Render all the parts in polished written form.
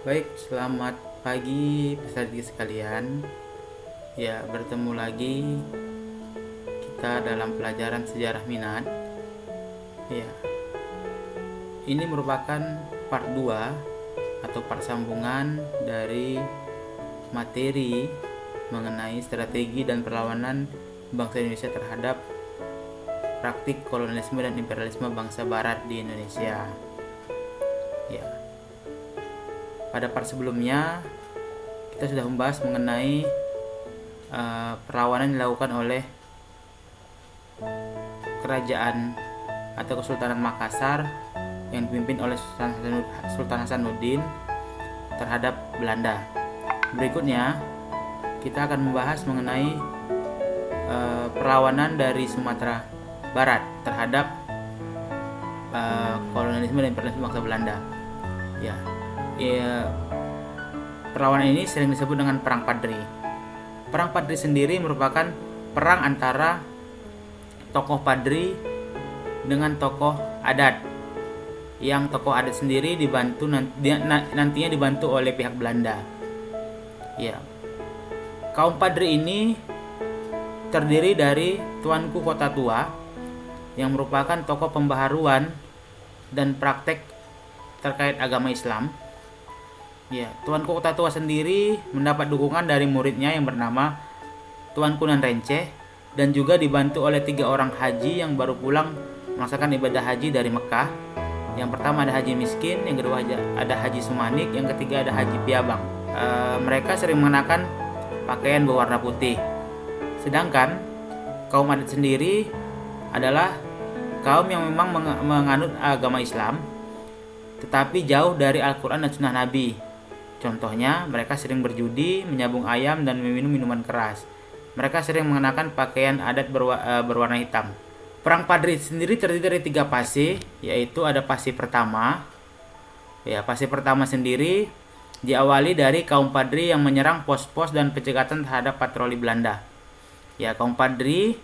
Baik, selamat pagi peserta sekalian. Ya, bertemu lagi kita dalam pelajaran sejarah minat. Ya, ini merupakan part 2 atau part sambungan dari materi mengenai strategi dan perlawanan bangsa Indonesia terhadap praktik kolonialisme dan imperialisme bangsa barat di Indonesia. Ya. Pada part sebelumnya kita sudah membahas mengenai perlawanan yang dilakukan oleh kerajaan atau Kesultanan Makassar yang dipimpin oleh Sultan Hasanuddin terhadap Belanda. Berikutnya kita akan membahas mengenai perlawanan dari Sumatera Barat terhadap kolonialisme dan imperialisme bangsa Belanda. Ya, perlawanan ini sering disebut dengan Perang Padri. Perang Padri sendiri merupakan perang antara tokoh Padri dengan tokoh adat, yang tokoh adat sendiri nantinya dibantu oleh pihak Belanda. Ya, kaum Padri ini terdiri dari Tuanku Kota Tua yang merupakan tokoh pembaharuan dan praktek terkait agama Islam. Ya, Tuanku Kota Tua sendiri mendapat dukungan dari muridnya yang bernama Tuanku Nan Renceh dan juga dibantu oleh 3 orang haji yang baru pulang melaksanakan ibadah haji dari Mekah. Yang pertama ada Haji Miskin, yang kedua ada Haji Sumanik, yang ketiga ada Haji Piabang. Mereka sering mengenakan pakaian berwarna putih. Sedangkan kaum adat sendiri adalah kaum yang memang menganut agama Islam, tetapi jauh dari Al-Quran dan Sunnah Nabi. Contohnya, mereka sering berjudi, menyabung ayam, dan meminum minuman keras. Mereka sering mengenakan pakaian adat berwarna hitam. Perang Padri sendiri terdiri dari 3 fase, yaitu ada fase pertama. Ya, fase pertama sendiri diawali dari kaum Padri yang menyerang pos-pos dan pencegatan terhadap patroli Belanda. Ya, kaum Padri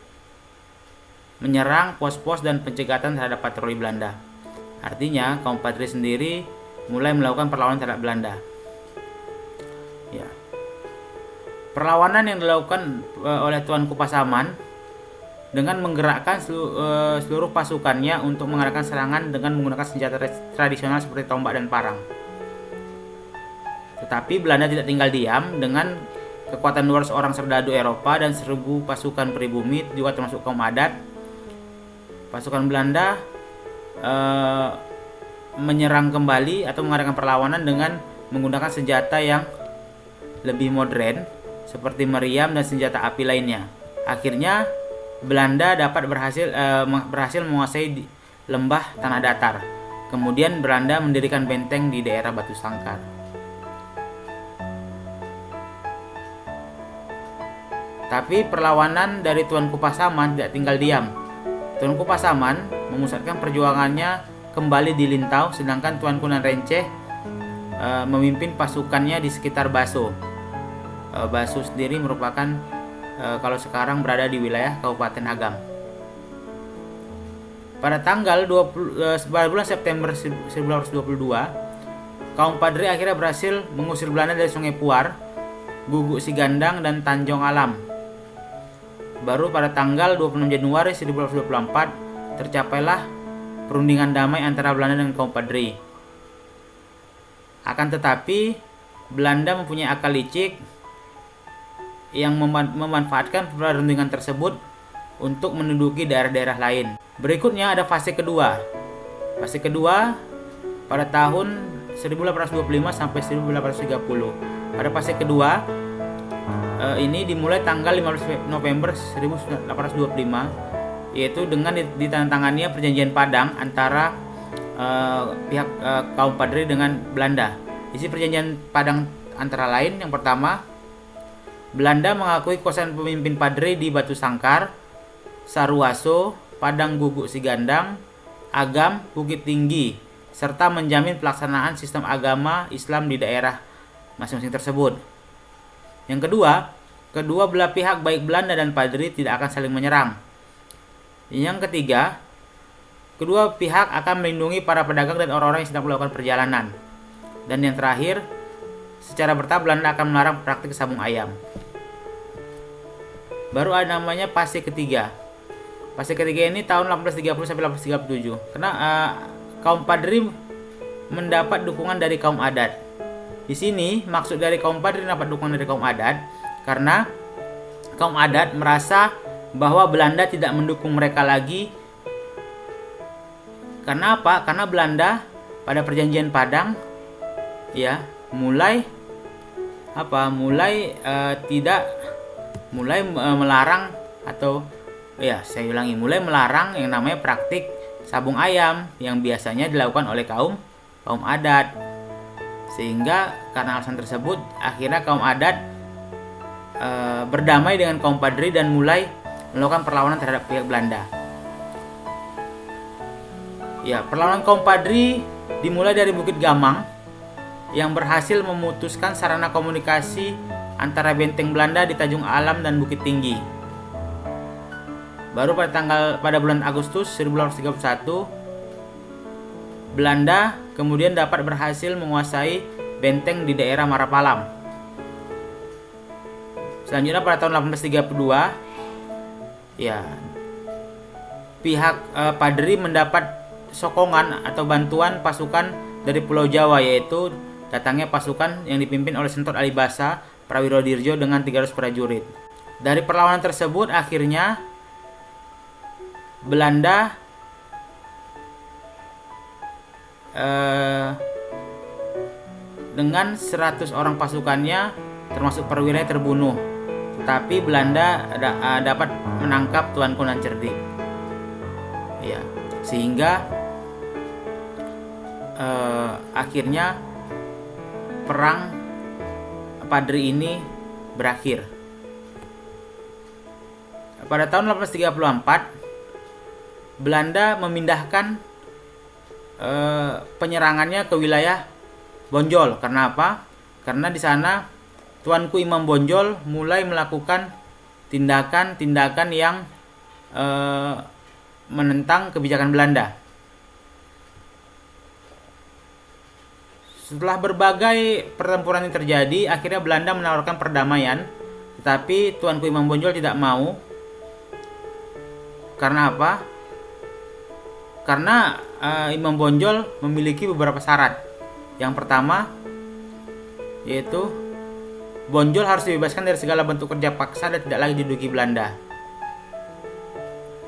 menyerang pos-pos dan pencegatan terhadap patroli Belanda. Artinya, kaum Padri sendiri mulai melakukan perlawanan terhadap Belanda. Ya. Perlawanan yang dilakukan oleh Tuanku Pasaman dengan menggerakkan seluruh pasukannya untuk mengadakan serangan dengan menggunakan senjata tradisional seperti tombak dan parang. Tetapi Belanda tidak tinggal diam. Dengan kekuatan 200 orang serdadu Eropa dan 1000 pasukan pribumi juga termasuk kaum adat, pasukan Belanda menyerang kembali atau mengadakan perlawanan dengan menggunakan senjata yang lebih modern seperti meriam dan senjata api lainnya. Akhirnya Belanda dapat berhasil menguasai lembah tanah datar. Kemudian Belanda mendirikan benteng di daerah Batu Sangkar. Tapi perlawanan dari Tuanku Pasaman tidak tinggal diam. Tuanku Pasaman memusatkan perjuangannya kembali di Lintau, sedangkan Tuanku Nan Renceh memimpin pasukannya di sekitar Baso. Baso sendiri merupakan kalau sekarang berada di wilayah Kabupaten Agam. Pada tanggal 20 bulan September 1922, kaum Padri akhirnya berhasil mengusir Belanda dari Sungai Puar, Guguk Sigandang, dan Tanjong Alam. Baru pada tanggal 26 Januari 1924 tercapailah perundingan damai antara Belanda dan kaum Padri. Akan tetapi Belanda mempunyai akal licik yang memanfaatkan perundingan tersebut untuk menduduki daerah-daerah lain. Berikutnya ada fase kedua. Fase kedua pada tahun 1825 sampai 1830. Pada fase kedua ini dimulai tanggal 15 November 1825, yaitu dengan ditandatangannya perjanjian Padang antara pihak kaum Padri dengan Belanda. Isi perjanjian Padang antara lain, yang pertama, Belanda mengakui kekuasaan pemimpin Padri di Batu Sangkar, Saruaso, Padang Guguk Sigandang, Agam, Bukit Tinggi, serta menjamin pelaksanaan sistem agama Islam di daerah masing-masing tersebut. Yang kedua belah pihak baik Belanda dan Padri tidak akan saling menyerang. Yang ketiga, kedua pihak akan melindungi para pedagang dan orang-orang yang sedang melakukan perjalanan. Dan yang terakhir, secara bertahap Belanda akan melarang praktik sabung ayam. Baru ada namanya fase ketiga. Fase ketiga ini tahun 1830 sampai 1837. Karena kaum Padri mendapat dukungan dari kaum adat. Di sini maksud dari kaum Padri mendapat dukungan dari kaum adat karena kaum adat merasa bahwa Belanda tidak mendukung mereka lagi. Karena apa? Karena Belanda pada perjanjian Padang ya mulai melarang atau saya ulangi, mulai melarang yang namanya praktik sabung ayam yang biasanya dilakukan oleh kaum adat. Sehingga karena alasan tersebut akhirnya kaum adat berdamai dengan kaum Padri dan mulai melakukan perlawanan terhadap pihak Belanda. Ya, perlawanan kaum Padri dimulai dari Bukit Gamang yang berhasil memutuskan sarana komunikasi antara benteng Belanda di Tanjung Alam dan Bukit Tinggi. Baru pada bulan Agustus 1831 Belanda kemudian dapat berhasil menguasai benteng di daerah Marapalam. Selanjutnya pada tahun 1832 pihak Padri mendapat sokongan atau bantuan pasukan dari Pulau Jawa, yaitu datangnya pasukan yang dipimpin oleh Sentot Alibasa Prawirodirjo dengan 300 prajurit. Dari perlawanan tersebut akhirnya Belanda dengan 100 orang pasukannya termasuk perwiranya terbunuh, tetapi Belanda dapat menangkap Tuanku Nan Cerdik. Sehingga akhirnya perang Padri ini berakhir. Pada tahun 1834 Belanda memindahkan penyerangannya ke wilayah Bonjol. Karena apa? Karena di sana Tuanku Imam Bonjol mulai melakukan tindakan-tindakan yang menentang kebijakan Belanda. Setelah berbagai pertempuran yang terjadi, akhirnya Belanda menawarkan perdamaian, tetapi Tuanku Imam Bonjol tidak mau. Karena apa? Karena Imam Bonjol memiliki beberapa syarat. Yang pertama yaitu Bonjol harus dibebaskan dari segala bentuk kerja paksa dan tidak lagi diduduki Belanda.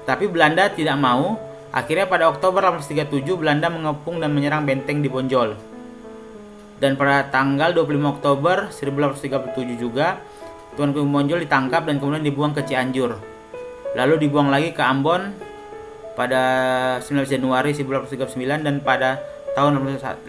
Tapi Belanda tidak mau. Akhirnya pada Oktober 1837 Belanda mengepung dan menyerang benteng di Bonjol. Dan pada tanggal 25 Oktober 1837 juga Tuanku Imam Bonjol ditangkap dan kemudian dibuang ke Cianjur. Lalu dibuang lagi ke Ambon pada 19 Januari 1839 dan pada tahun 1841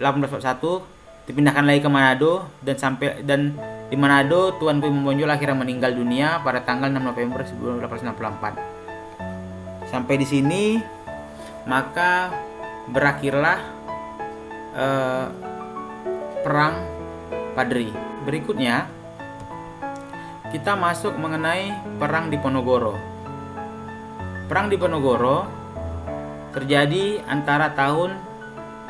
dipindahkan lagi ke Manado dan di Manado Tuanku Imam Bonjol akhirnya meninggal dunia pada tanggal 6 November 1864. Sampai di sini maka berakhirlah perang Padri. Berikutnya kita masuk mengenai perang Diponegoro. Perang Diponegoro terjadi antara tahun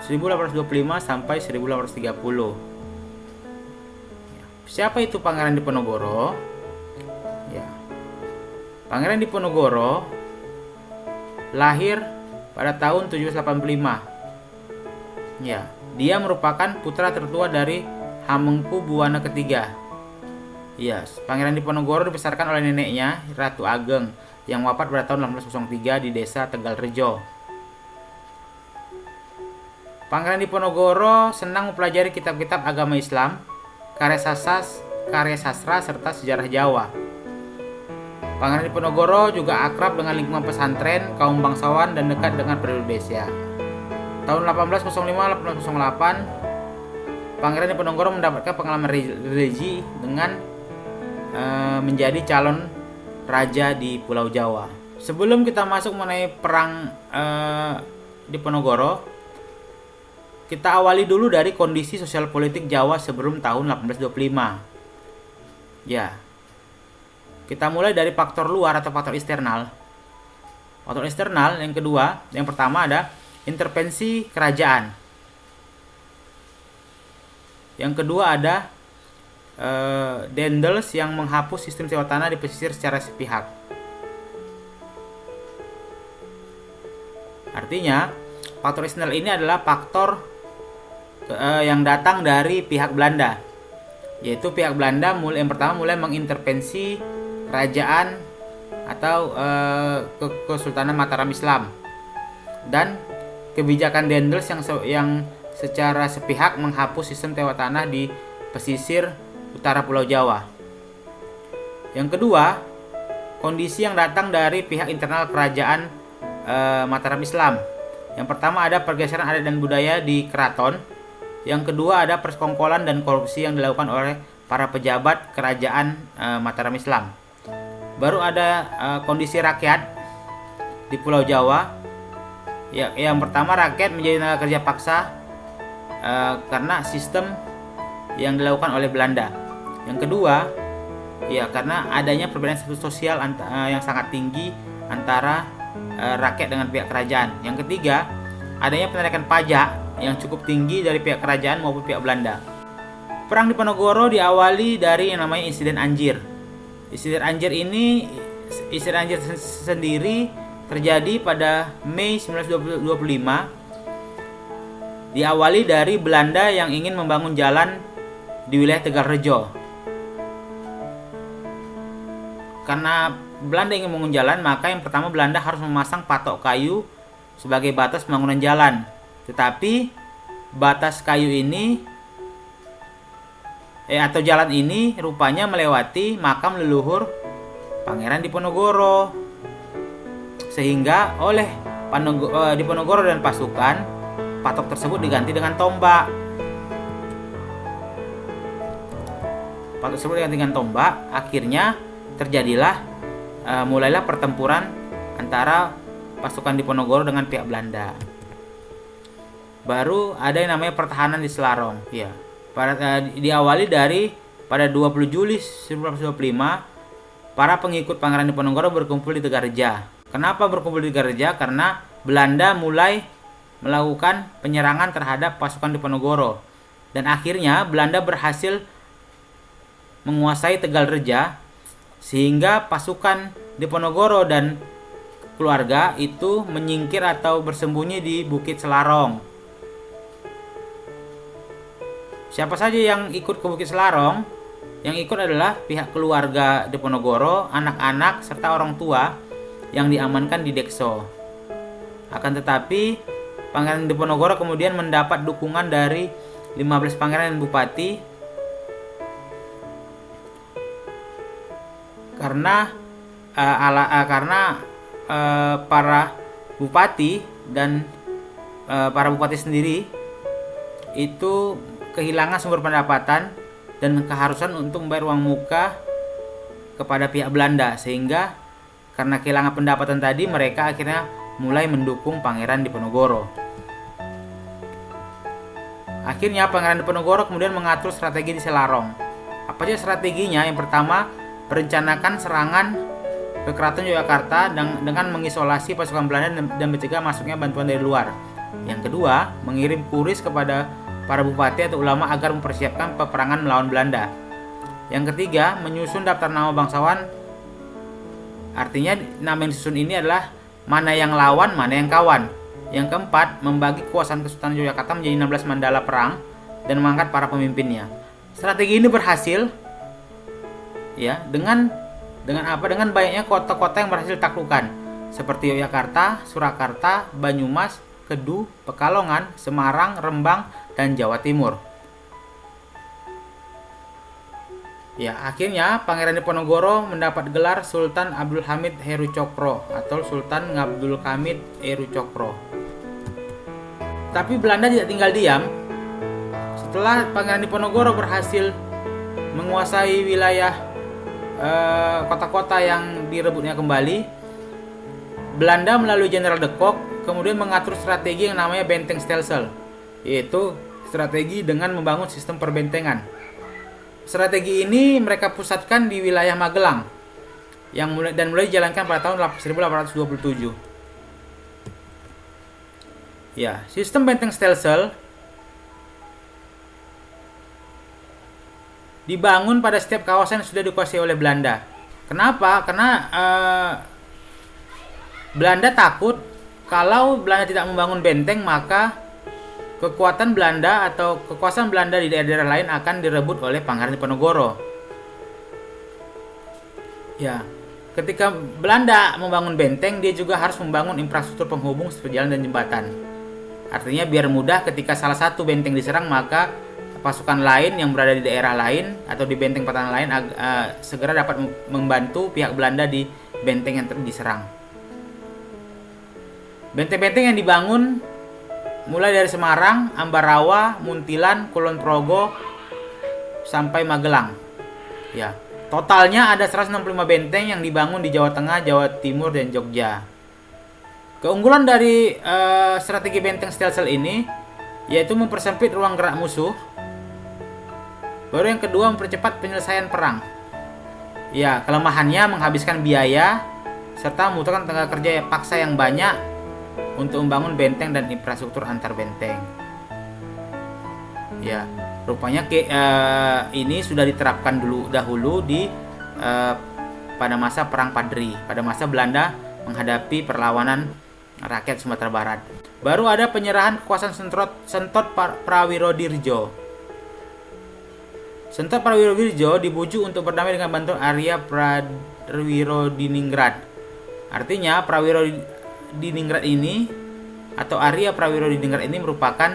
1825 sampai 1830. Siapa itu Pangeran Diponegoro? Pangeran Diponegoro lahir pada tahun 1785. Dia merupakan putra tertua dari Hamengku Buwana ketiga. Pangeran Diponegoro dibesarkan oleh neneknya Ratu Ageng yang wafat pada tahun 1803 di desa Tegalrejo. Pangeran Diponegoro senang mempelajari kitab-kitab agama Islam, karya sastra serta sejarah Jawa. Pangeran Diponegoro juga akrab dengan lingkungan pesantren, kaum bangsawan dan dekat dengan penduduk desa. Tahun 1805-1808, Pangeran Diponegoro mendapatkan pengalaman religi dengan menjadi calon raja di Pulau Jawa. Sebelum kita masuk mengenai perang Diponegoro, kita awali dulu dari kondisi sosial politik Jawa sebelum tahun 1825. Kita mulai dari faktor luar atau faktor eksternal. Faktor eksternal yang pertama ada intervensi kerajaan. Yang kedua ada Daendels yang menghapus sistem sewa tanah di pesisir secara sepihak. Artinya, faktor eksternal ini adalah faktor yang datang dari pihak Belanda, yaitu pihak Belanda yang pertama mulai mengintervensi kerajaan atau Kesultanan Mataram Islam, dan kebijakan Daendels yang secara sepihak menghapus sistem sewa tanah di pesisir utara Pulau Jawa. Yang kedua, kondisi yang datang dari pihak internal kerajaan Mataram Islam. Yang pertama ada pergeseran adat dan budaya di keraton. Yang kedua ada persekongkolan dan korupsi yang dilakukan oleh para pejabat kerajaan Mataram Islam. Baru ada kondisi rakyat di Pulau Jawa. Ya, yang pertama rakyat menjadi tenaga kerja paksa karena sistem yang dilakukan oleh Belanda. Yang kedua, ya karena adanya perbedaan status sosial yang sangat tinggi antara rakyat dengan pihak kerajaan. Yang ketiga, adanya penarikan pajak yang cukup tinggi dari pihak kerajaan maupun pihak Belanda. Perang Diponegoro diawali dari yang namanya insiden Anjir. Insiden Anjir sendiri terjadi pada Mei 1925. Diawali dari Belanda yang ingin membangun jalan di wilayah Tegalrejo. Karena Belanda ingin membangun jalan, maka yang pertama Belanda harus memasang patok kayu sebagai batas pembangunan jalan. Tetapi batas kayu ini atau jalan ini rupanya melewati makam leluhur Pangeran Diponegoro, sehingga oleh Diponegoro dan pasukan patok tersebut diganti dengan tombak. Patok tersebut diganti dengan tombak. Akhirnya terjadilah mulailah pertempuran antara pasukan Diponegoro dengan pihak Belanda. Baru ada yang namanya pertahanan di Selarong. Ya, diawali dari pada 20 Juli 1925, para pengikut Pangeran Diponegoro berkumpul di Tegalreja. Kenapa berkumpul di Tegalreja? Karena Belanda mulai melakukan penyerangan terhadap pasukan Diponegoro, dan akhirnya Belanda berhasil menguasai Tegalreja, sehingga pasukan Diponegoro dan keluarga itu menyingkir atau bersembunyi di Bukit Selarong. Siapa saja yang ikut ke Bukit Selarong? Yang ikut adalah pihak keluarga Diponegoro, anak-anak, serta orang tua yang diamankan di Dekso. Akan tetapi, Pangeran Diponegoro kemudian mendapat dukungan dari 15 pangeran dan bupati karena para bupati dan para bupati sendiri itu kehilangan sumber pendapatan dan keharusan untuk membayar uang muka kepada pihak Belanda, sehingga karena kehilangan pendapatan tadi mereka akhirnya mulai mendukung Pangeran Diponegoro. Akhirnya Pangeran Diponegoro kemudian mengatur strategi di Selarong. Apa saja strateginya? Yang pertama, merencanakan serangan ke Keraton Yogyakarta dengan mengisolasi pasukan Belanda dan mencegah masuknya bantuan dari luar. Yang kedua, mengirim kuris kepada para bupati atau ulama agar mempersiapkan peperangan melawan Belanda. Yang ketiga, menyusun daftar nama bangsawan. Artinya nama yang disusun ini adalah mana yang lawan, mana yang kawan. Yang keempat, membagi kekuasaan Kesultanan Yogyakarta menjadi 16 mandala perang dan mengangkat para pemimpinnya. Strategi ini berhasil ya dengan banyaknya kota-kota yang berhasil taklukan seperti Yogyakarta, Surakarta, Banyumas, Kedu, Pekalongan, Semarang, Rembang, dan Jawa Timur. Ya, akhirnya Pangeran Diponegoro mendapat gelar Sultan Abdul Hamid Heru Cokro atau Sultan Ngabdul Hamid Heru Cokro. Tapi Belanda tidak tinggal diam. Setelah Pangeran Diponegoro berhasil menguasai wilayah kota-kota yang direbutnya kembali, Belanda melalui Jenderal de Kock kemudian mengatur strategi yang namanya benteng stelsel, yaitu strategi dengan membangun sistem perbentengan. Strategi ini mereka pusatkan di wilayah Magelang yang mulai dijalankan pada tahun 1827. Ya, sistem benteng stelsel dibangun pada setiap kawasan yang sudah dikuasai oleh Belanda. Kenapa? Karena Belanda takut kalau Belanda tidak membangun benteng, maka kekuatan Belanda atau kekuasaan Belanda di daerah-daerah lain akan direbut oleh Pangeran Diponegoro. Ya, ketika Belanda membangun benteng, dia juga harus membangun infrastruktur penghubung seperti jalan dan jembatan. Artinya biar mudah ketika salah satu benteng diserang, maka pasukan lain yang berada di daerah lain atau di benteng pertahanan lain segera dapat membantu pihak Belanda di benteng yang diserang. Benteng-benteng yang dibangun mulai dari Semarang, Ambarawa, Muntilan, Kulon Progo sampai Magelang. Ya, totalnya ada 165 benteng yang dibangun di Jawa Tengah, Jawa Timur, dan Jogja. Keunggulan dari strategi benteng stelsel ini yaitu mempersempit ruang gerak musuh. Baru yang kedua, mempercepat penyelesaian perang. Ya, kelemahannya menghabiskan biaya serta membutuhkan tenaga kerja paksa yang banyak untuk membangun benteng dan infrastruktur antar benteng. Ya, rupanya ini sudah diterapkan dahulu di pada masa Perang Padri, pada masa Belanda menghadapi perlawanan rakyat Sumatera Barat. Baru ada penyerahan kekuasaan Sentot Prawirodirjo. Sentot Prawirodirjo dibujuk untuk berdamai dengan bantuan Arya Prawirodiningrat. Artinya Prawirodiningrat ini atau Arya Prawirodiningrat ini merupakan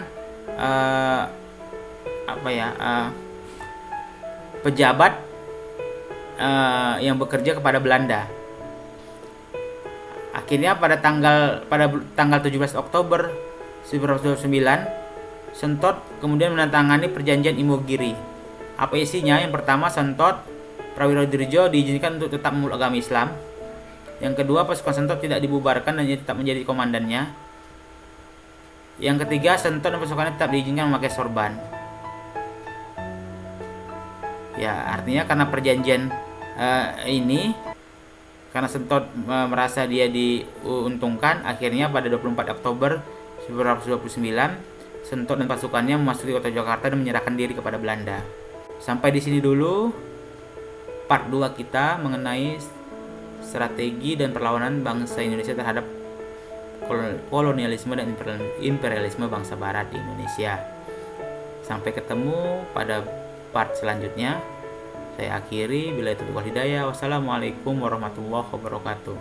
pejabat yang bekerja kepada Belanda. Akhirnya pada tanggal 17 Oktober 1929, Sentot kemudian menandatangani perjanjian Imogiri. Apa isinya? Yang pertama, Sentot Prawirodirjo diizinkan untuk tetap memeluk agama Islam. Yang kedua, pasukan Sentot tidak dibubarkan dan tetap menjadi komandannya. Yang ketiga, Sentot dan pasukannya tetap diizinkan memakai sorban. Ya, artinya karena perjanjian ini, karena Sentot merasa dia diuntungkan, akhirnya pada 24 Oktober 1929, Sentot dan pasukannya memasuki kota Jakarta dan menyerahkan diri kepada Belanda. Sampai di sini dulu part 2 kita mengenai strategi dan perlawanan bangsa Indonesia terhadap kolonialisme dan imperialisme bangsa Barat di Indonesia. Sampai ketemu pada part selanjutnya. Saya akhiri, billahi taufiq wal hidayah. Wassalamualaikum warahmatullahi wabarakatuh.